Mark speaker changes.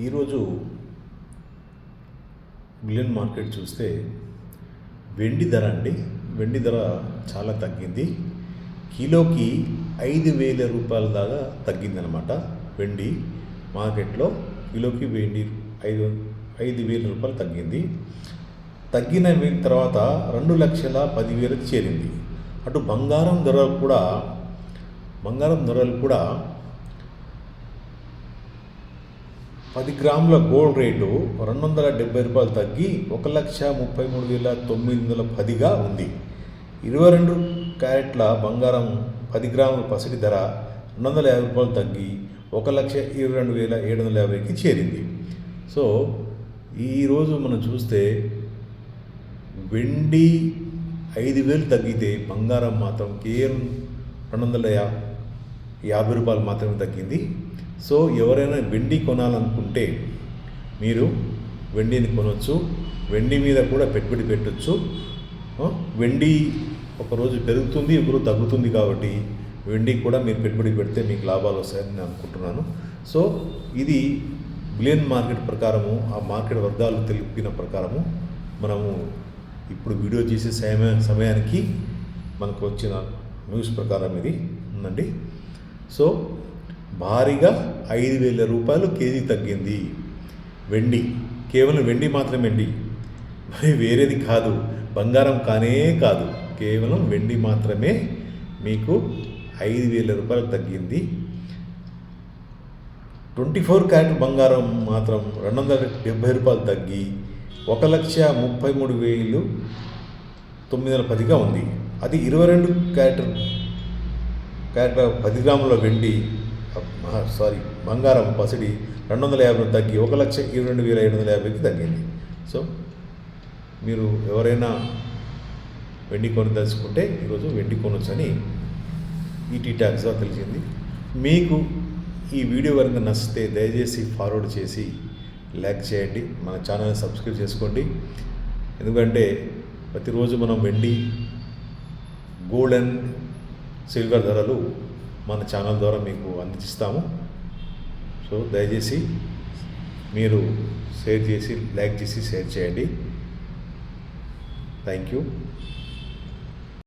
Speaker 1: ఈరోజు bullion market చూస్తే వెండి ధర వెండి ధర చాలా తగ్గింది. కిలోకి 5,000 రూపాయల దాకా తగ్గిందనమాట. వెండి మార్కెట్లో కిలోకి వెండి 5,000 రూపాయలు తగ్గింది. తగ్గిన తర్వాత 2,10,000కి చేరింది. అటు బంగారం ధరలు కూడా 10 గ్రాముల గోల్డ్ రేటు 270 రూపాయలు తగ్గి 1,33,910గా ఉంది. 22 క్యారెట్ల బంగారం 10 గ్రాముల పసిడి ధర 250 రూపాయలు తగ్గి 1,22,750కి చేరింది. సో ఈరోజు మనం చూస్తే వెండి 5,000 తగ్గితే బంగారం మాత్రం కేవలం 250 రూపాయలు మాత్రమే తగ్గింది. సో ఎవరైనా వెండి కొనాలనుకుంటే మీరు వెండిని కొనవచ్చు. వెండి మీద కూడా పెట్టుబడి పెట్టవచ్చు. వెండి ఒకరోజు పెరుగుతుంది, ఒకరోజు తగ్గుతుంది. కాబట్టి వెండి కూడా మీరు పెట్టుబడి పెడితే మీకు లాభాలు వస్తాయని నేను అనుకుంటున్నాను. సో ఇది బులియన్ మార్కెట్ ప్రకారము, ఆ మార్కెట్ వర్గాలు తెలిపిన ప్రకారము మనము ఇప్పుడు వీడియో చేసే సమయానికి మనకు వచ్చిన న్యూస్ ప్రకారం ఇది ఉందండి. సో భారీగా 5,000 రూపాయలు కేజీ తగ్గింది వెండి. కేవలం వెండి మాత్రమే అండి, మరి వేరేది కాదు, బంగారం కానే కాదు, కేవలం వెండి మాత్రమే మీకు 5,000 రూపాయలు తగ్గింది. 24 క్యారెట్ బంగారం మాత్రం 270 రూపాయలు తగ్గి 1,33,910గా ఉంది. అది 22 క్యారెట్ 10 గ్రాముల వెండి బంగారం పసిడి 250 తగ్గి 1,22,750కి తగ్గింది. సో మీరు ఎవరైనా వెండి కొనదలుచుకుంటే ఈరోజు వెండి కొనొచ్చని ఈటీ ట్యాక్స్గా తెలిసింది. మీకు ఈ వీడియో కనుక నచ్చితే దయచేసి ఫార్వర్డ్ చేసి లైక్ చేయండి, మన ఛానల్ని సబ్స్క్రైబ్ చేసుకోండి. ఎందుకంటే ప్రతిరోజు మనం వెండి, గోల్డ్ అండ్ సిల్వర్ ధరలు మన ఛానల్ ద్వారా మీకు అందిస్తాము. సో దయచేసి మీరు షేర్ చేసి లైక్ చేసి షేర్ చేయండి. Thank you.